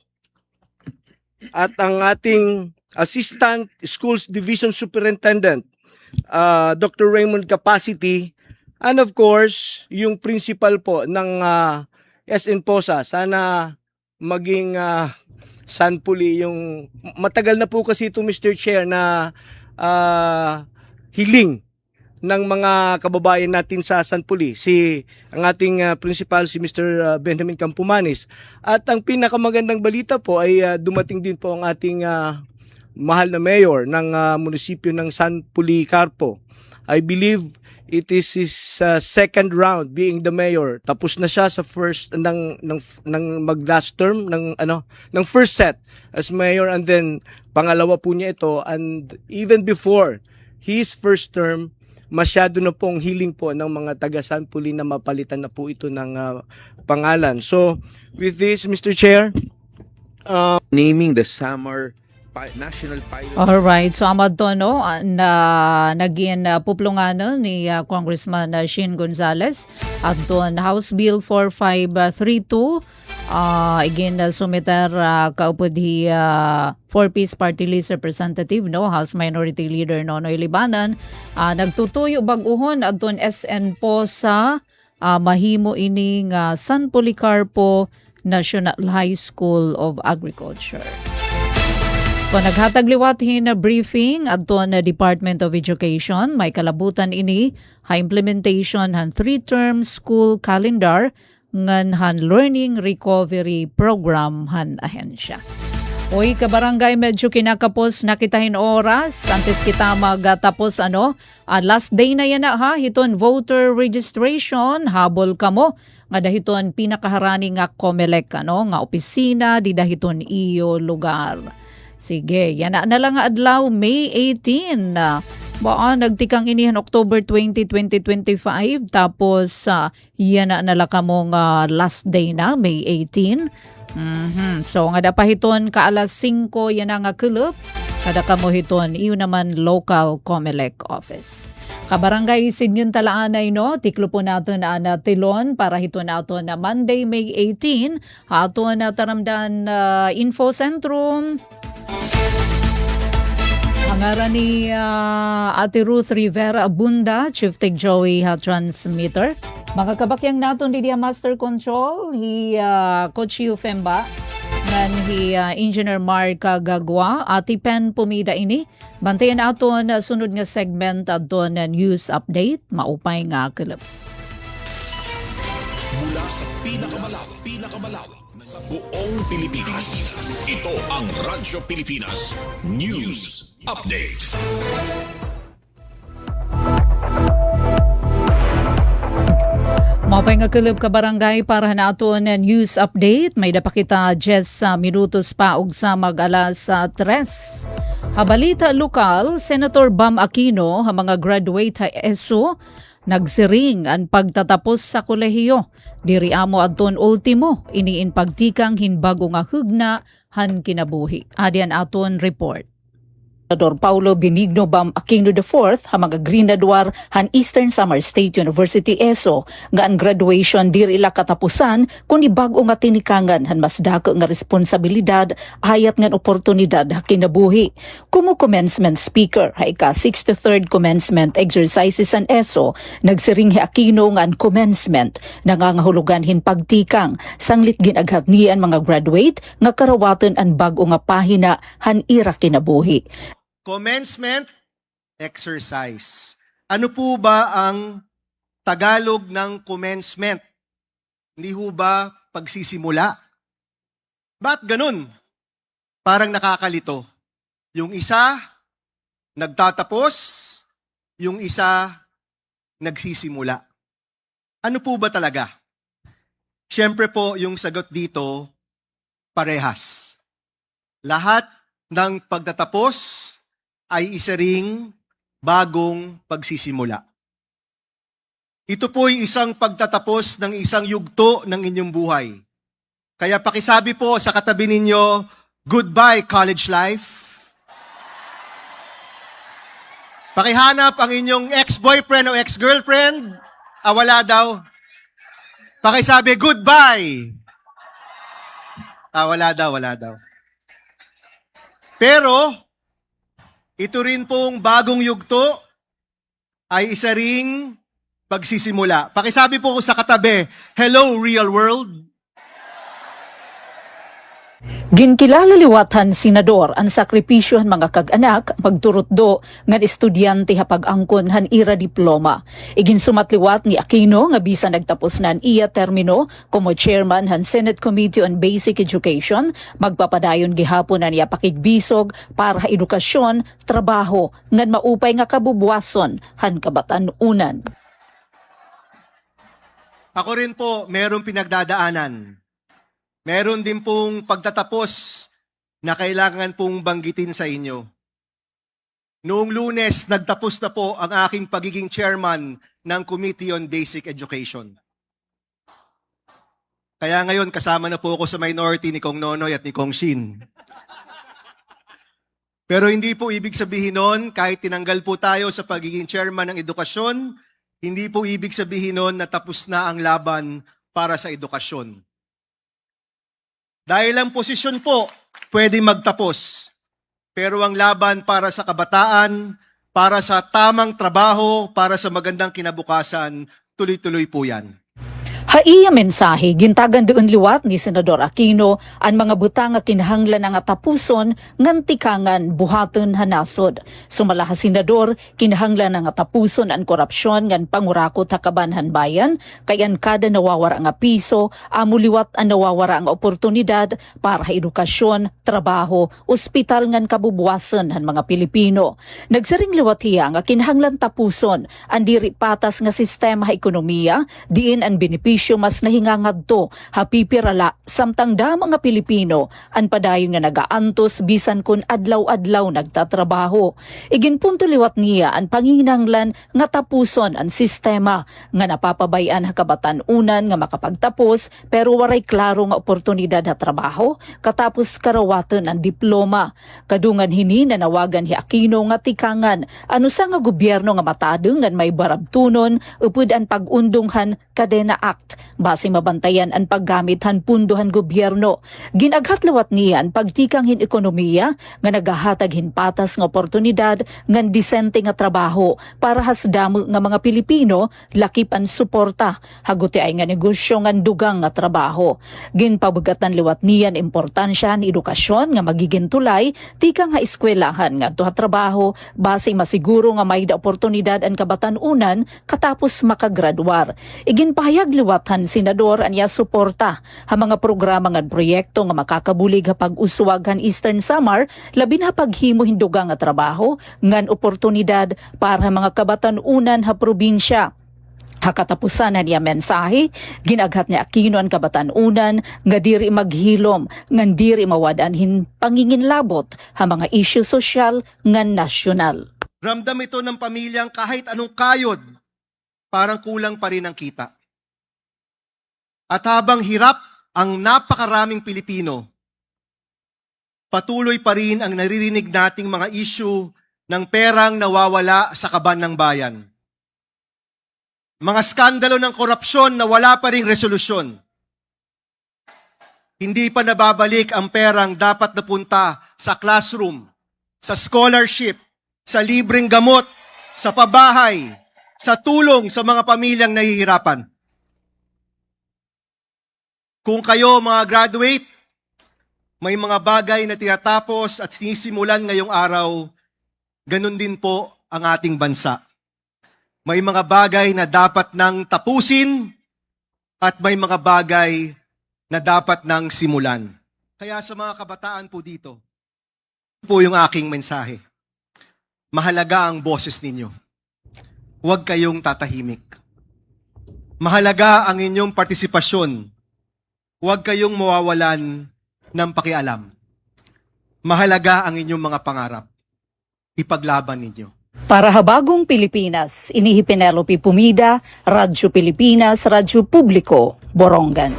at ang ating Assistant Schools Division Superintendent, Dr. Raymond Capacity, and of course, yung principal po ng SN POSA. Sana maging sanpuli yung matagal na po kasi ito, Mr. Chair, na hiling ng mga kababayan natin sa San Poli, ang ating principal si Mr. Benjamin Campomanes. At ang pinakamagandang balita po ay dumating din po ang ating mahal na mayor ng munisipyo ng San Policarpo. I believe it is his second round being the mayor. Tapos na siya sa first ng mag last term ng first set as mayor, and then pangalawa po niya ito, and even before his first term, masyado na pong hiling po ng mga taga San Poli na mapalitan na po ito ng pangalan. So, with this, Mr. Chair, naming the Samar National Pilot. Alright, so amad to no, na naging puplungan ni Congressman Shin Gonzales at doon House Bill 4532. Again, sumiter kaupo di 4-piece party list representative, no, House Minority Leader Nonoy Libanan, nagtutuyo baguhon at doon SN po sa mahimo ining San Policarpo National High School of Agriculture. So naghatag liwathin na briefing at doon na Department of Education, may kalabutan ini ha implementation han 3-term school calendar ngan han learning recovery program han ahensya. Uy, kabarangay, medyo kinakapos nakitahin oras antes kita magatapos last day na yan ha, hiton voter registration, habol kamo nga dahiton pinakaharani nga COMELEC nga opisina di dahiton iyo lugar. Sige, yan na lang nga adlaw, May 18. Nagtikang inihan October 20, 2025. Tapos, yan na nalaka mong last day na, May 18. So, nga dapahiton ka alas 5, yan na nga kulop. Kada ka mo hiton, iyo naman local COMELEC office. Kabarangay Sidnyon Talaanay, no? Tiklo po natin na tilon para hito nato na Monday, May 18. Hato na taramdan Info Centrum. Pangaran ni Ate Ruth Rivera Abunda, Chief Tech Joey Transmitter. Mga kabakyang naton di Master Control, Coach Yu Femba, nan Engineer Mark Gagwa, Ati Pen Pumida ini. Bantayan aton sunod nga segment aton news update, maupay nga kalap. Mula sa pinakamalawak sa buong Pilipinas, ito ang Radyo Pilipinas News Update. Mapay nga kulub ka barangay para naton news update. May dapakita 10 minutos pa og sa mag-alas 3. Habalita lokal, Senator Bam Aquino, mga graduate ESO, nagsiring ang pagtatapos sa kolehiyo. Diri amo adton ultimo, iniin pagtikang hinbago nga hugna han kinabuhi. Adian aton report. Senador Paulo Benigno Bam Aquino IV, mga grinadwar han Eastern Samar State University ESO, nga ang graduation diri ila katapusan kung ibago nga tinikangan han mas dako nga responsibilidad hayat nga oportunidad ha kinabuhi. Kumu commencement speaker ha ika 63rd commencement exercises an ESO, nagsiring hi Aquino nga ang commencement nangangahulugan hin pagtikang sanglit ginaghat niyan mga graduate nga karawaton ang bago nga pahina han ira kinabuhi. Commencement exercise. Ano po ba ang Tagalog ng commencement? Hindi ho ba pagsisimula? Ba't ganun? Parang nakakalito. Yung isa, nagtatapos. Yung isa, nagsisimula. Ano po ba talaga? Siyempre po, yung sagot dito, parehas. Lahat ng pagtatapos ay isa ring bagong pagsisimula. Ito po'y isang pagtatapos ng isang yugto ng inyong buhay. Kaya pakisabi po sa katabi ninyo, goodbye college life. Pakihanap ang inyong ex-boyfriend o ex-girlfriend. Wala daw. Pakisabi, goodbye. Wala daw. Pero, ito rin pong bagong yugto ay isa ring pagsisimula. Pakisabi po ko sa katabi, hello real world. Ginkilala liwathan senador ang sakripisyo han mga kag-anak pagturutdo nga estudyante hapag angkon han ira diploma. Igin sumatliwat ni Aquino nga bisan nagtapos na iya termino como chairman han Senate Committee on Basic Education, magpapadayon gihapon na niya pakigbisog para edukasyon, trabaho ngan maupay nga kabubwason han kabatan-unan. Ako rin po, merong pinagdadaanan. Meron din pong pagtatapos na kailangan pong banggitin sa inyo. Noong Lunes, nagtapos na po ang aking pagiging chairman ng Committee on Basic Education. Kaya ngayon, kasama na po ako sa minority ni Kong Nonoy at ni Kong Shin. Pero hindi po ibig sabihin nun, kahit tinanggal po tayo sa pagiging chairman ng edukasyon, hindi po ibig sabihin nun na tapos na ang laban para sa edukasyon. Dahil ang posisyon po, pwede magtapos. Pero ang laban para sa kabataan, para sa tamang trabaho, para sa magandang kinabukasan, tuloy-tuloy po yan. Haiya mensahe gintagan doon liwat ni Senador Aquino ang mga butang nga kinahanglan nga tapuson ngan tikangan buhaton hanasod. Sumalaha Senador kinahanglan nga tapuson ang korupsyon ngan pangurakot hakabanhan bayan kayan kada nawawara nga piso amo liwat ang nawawara nga oportunidad para edukasyon, trabaho, ospital ngan kabubuwasan han mga Pilipino. Nagsaring liwat hiya nga kinahanglan tapuson ang diri patas nga sistema ekonomiya diin ang benepisyo mas nahingangadto hapipirala samtang da mga Pilipino ang padayon nga nagaantos bisan kun adlaw-adlaw nagtatrabaho. Iginpunto liwat niya ang panginanglan nga tapuson ang sistema nga napapabayan hakabatan-unan nga makapagtapos pero waray klaro nga oportunidad ha trabaho katapos karawatan ang diploma. Kadungan hini nanawagan hi Aquino nga tikangan ano sa nga gobyerno nga matadong ngan may barabtunon upod ang pag-undunghan Kadena Act base mabantayan ang paggamit han pundohan gobyerno. Ginaghatlawat niya ang pagtikang hin ekonomiya nga nagahatag hin patas nga oportunidad ngan disente nga trabaho para hasdamo nga mga Pilipino lakip ang suporta haguti ay nga negosyo ngan dugang nga trabaho. Ginpabugatan liwat niya ang importansya ng edukasyon nga magiging tulay tikang nga eskwelahan nga tuha trabaho base masiguro nga may da oportunidad ang kabatan-unan katapos makagradwar. Iginpahayag liwatan Senador anya suporta ha mga programa nga proyekto nga makakabulig ha pag-uswag han Eastern Samar labi na paghimo hinduga nga trabaho ngan oportunidad para ha mga kabatan-unan ha probinsya. Hakatapusan na niya mensahe, ginaghat niya Aquino ang kabatan-unan nga diri maghilom, ngan diri mawadanhin panginginlabot ha mga isyu sosyal ngan nasyonal. Ramdam ito ng pamilyang kahit anong kayod, parang kulang pa rin ang kita. At habang hirap ang napakaraming Pilipino, patuloy pa rin ang naririnig nating mga issue ng perang nawawala sa kaban ng bayan. Mga skandalo ng korupsyon na wala pa ring resolusyon. Hindi pa nababalik ang perang dapat napunta sa classroom, sa scholarship, sa libreng gamot, sa pabahay, sa tulong sa mga pamilyang nahihirapan. Kung kayo mga graduate, may mga bagay na tinatapos at sinisimulan ngayong araw, ganun din po ang ating bansa. May mga bagay na dapat nang tapusin at may mga bagay na dapat nang simulan. Kaya sa mga kabataan po dito, po yung aking mensahe. Mahalaga ang boses ninyo. Huwag kayong tatahimik. Mahalaga ang inyong partisipasyon. Huwag kayong mawawalan ng pakialam. Mahalaga ang inyong mga pangarap. Ipaglaban ninyo. Para habagong Pilipinas, inihi Penelope Pumida, Radyo Pilipinas, Radyo Publiko, Borongan.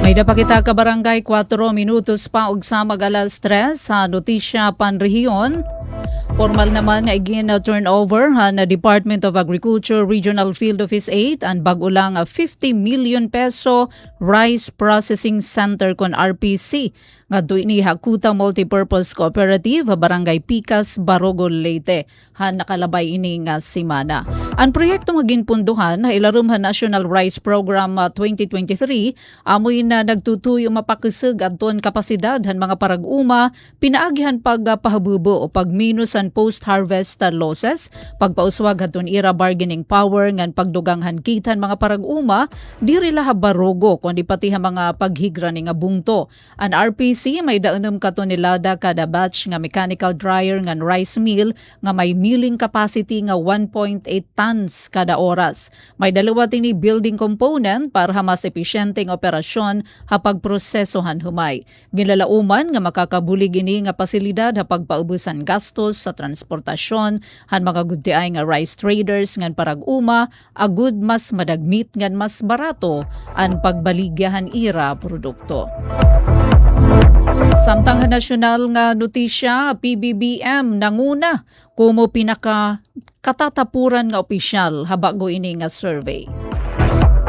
May napakita ka barangay 4 minutos pa og sa mag-alas 3 sa notisya panrehiyon. Formal naman na igin na turnover na Department of Agriculture Regional Field Office 8 ang bag-ulang 50 million peso Rice Processing Center kon RPC nga ni Hakuta Multipurpose Cooperative Barangay Picas, Barogol, Leyte. Han nakalabay ini nga simana. Ang proyekto nga ginpunduhan na ilarum National Rice Program 2023 amoy na nagtutuyo mapakisig adton kapasidad han mga parag-uma, pinaagihan pagpahabubo o pagminus an post-harvest losses, pagpauswag adton ira bargaining power ngan pagduganghan kitan mga parag-uma, diri laha barogo kundi pati ha mga paghigra ni nga bungto. An RPC may daenem ka tonelada kada batch nga mechanical dryer ngan rice mill nga may milling capacity nga 1.8 tons kada oras. May dalawa tini building component para ha mas epesyenteng operasyon ha pagprosesohan humay. Ginlalauman nga makakabulig ini nga pasilidad ha pagpaubusan gastos sa transportasyon han mga gudtiay nga rice traders ngan parag-uma agud mas madagmit ngan mas barato an pagbaligyahan ira produkto. Samtang nasyonal nga notisya, PBBM nanguna kumo pinaka katatapuran nga opisyal habago ini nga survey.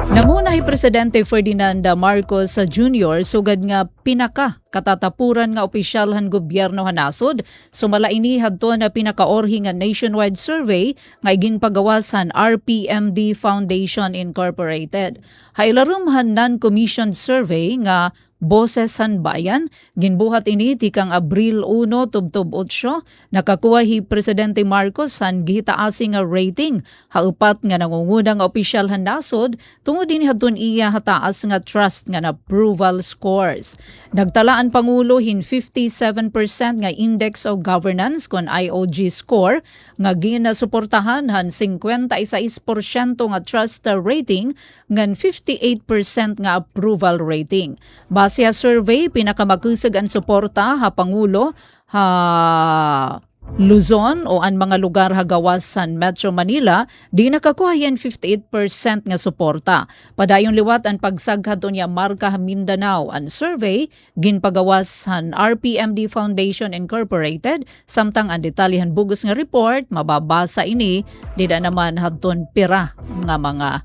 Nanguna Presidente Ferdinand Marcos Jr. sugad nga pinaka katatapuran nga opisyalhan gobyerno hanasod, sumala ini hadto na pinakaorhi nga nationwide survey nga ginpagawasan RPMD Foundation Incorporated. Hailarumhan non-commissioned survey nga Boses san Bayan, ginbuhat ini tikang Abril 1 tubtob 8, nakakuha hi Presidente Marcos han gihitaasi nga rating, haupat nga nangungunang opisyal han nasod, tungod din hadton iya hataas nga trust nga approval scores. Nagtalaan Pangulo hin 57% nga index of governance kon IOG score, nga ginasuportahan han 56% nga trust rating, ngan 58% nga approval rating. Base sa survey, pinakamakusag ang suporta ha Pangulo, ha Luzon o ang mga lugar hagawas sa Metro Manila, di nakakuha yan 58% nga suporta. Padayong liwat ang pagsaghat niya marka Mindanao. Ang survey, ginpagawas sa RPMD Foundation Incorporated, samtang ang detalyahan bugos nga report, mababasa ini, di na naman hadton pira nga mga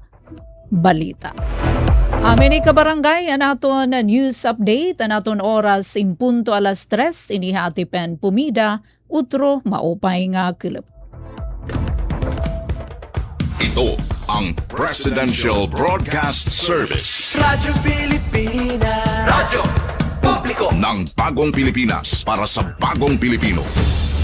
balita. Amin kabarangay, anaton news update, anaton oras impunto alas 3, inihatipen pumida, utro maupay nga kilap. Ito ang Presidential Broadcast Service. Radyo Pilipinas. Radyo Publiko. Ng bagong Pilipinas para sa bagong Pilipino.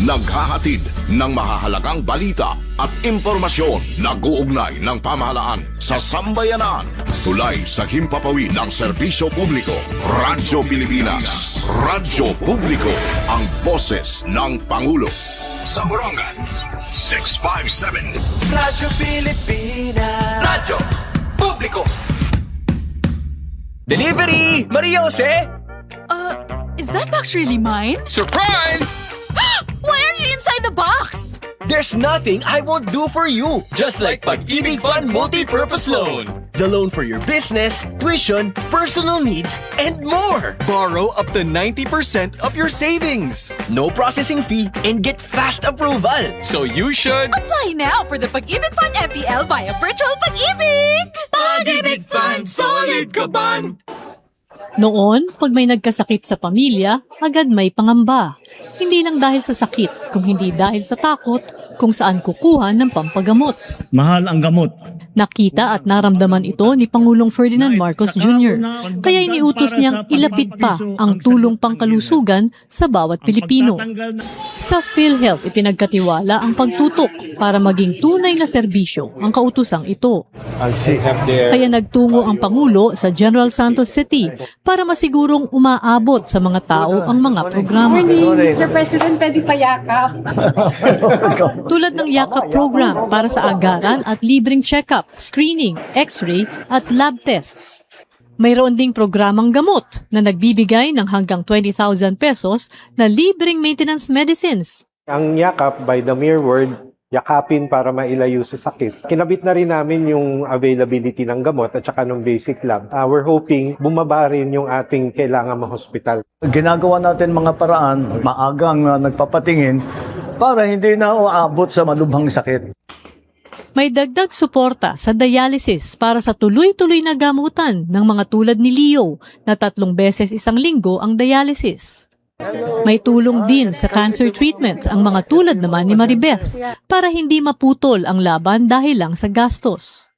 Naghahatid ng mahahalagang balita at impormasyon na guugnay ng pamahalaan sa sambayanan. Tulay sa himpapawid ng serbisyo publiko. Radyo Pilipinas. Radyo Publiko. Ang boses ng Pangulo. Sa Borongan, 657. Radyo Pilipinas. Radyo Publiko. Delivery! Maria Jose! Is that box really mine? Surprise! Why are you inside the box? There's nothing I won't do for you. Just like Pag-ibig Fund Multi-Purpose Loan. The loan for your business, tuition, personal needs, and more. Borrow up to 90% of your savings. No processing fee and get fast approval. So you should... Apply now for the Pag-ibig Fund MPL via Virtual Pag-ibig! Pag-ibig Fund, solid ka ban! Noon, pag may nagkasakit sa pamilya, agad may pangamba. Hindi lang dahil sa sakit, kung hindi dahil sa takot kung saan kukuha ng pampagamot. Mahal ang gamot. Nakita at naramdaman ito ni Pangulong Ferdinand Marcos Jr. Kaya iniutos niyang ilapit pa ang tulong pangkalusugan sa bawat Pilipino. Sa PhilHealth, ipinagkatiwala ang pagtutok para maging tunay na serbisyo ang kautusang ito. Kaya nagtungo ang Pangulo sa General Santos City para masigurong umaabot sa mga tao ang mga programa. Mr. President, pwede payakap. Tulad ng Yakap program para sa agaran at libreng check-up, screening, x-ray at lab tests. Mayroon ding programang gamot na nagbibigay ng hanggang 20,000 pesos na libreng maintenance medicines. Ang yakap, by the mere word, yakapin para mailayo sa sakit. Kinabit na rin namin yung availability ng gamot at saka ng basic lab. We're hoping bumaba rin yung ating kailangan ma-hospital. Ginagawa natin mga paraan, maagang nagpapatingin para hindi na uabot sa malubhang sakit. May dagdag suporta sa dialysis para sa tuloy-tuloy na gamutan ng mga tulad ni Leo na 3 beses isang linggo ang dialysis. May tulong din sa cancer treatment ang mga tulad naman ni Maribeth para hindi maputol ang laban dahil lang sa gastos.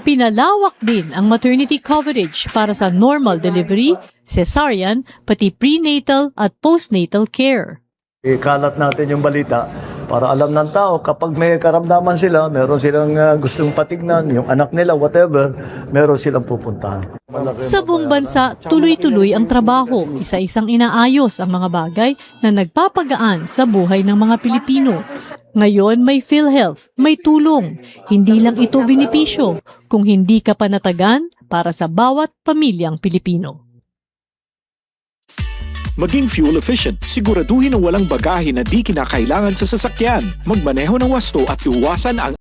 Pinalawak din ang maternity coverage para sa normal delivery, cesarean, pati prenatal at postnatal care. Ikalat natin yung balita para alam ng tao kapag may karamdaman sila, meron silang gustong patignan, yung anak nila, whatever, meron silang pupuntahan. Sa buong bansa, tuloy-tuloy ang trabaho, isa-isang inaayos ang mga bagay na nagpapagaan sa buhay ng mga Pilipino. Ngayon may PhilHealth, may tulong. Hindi lang ito benepisyo, kung hindi ka panatagan para sa bawat pamilyang Pilipino. Maging fuel efficient, siguraduhin na walang bagahe na di kinakailangan sa sasakyan. Magmaneho ng wasto at iwasan ang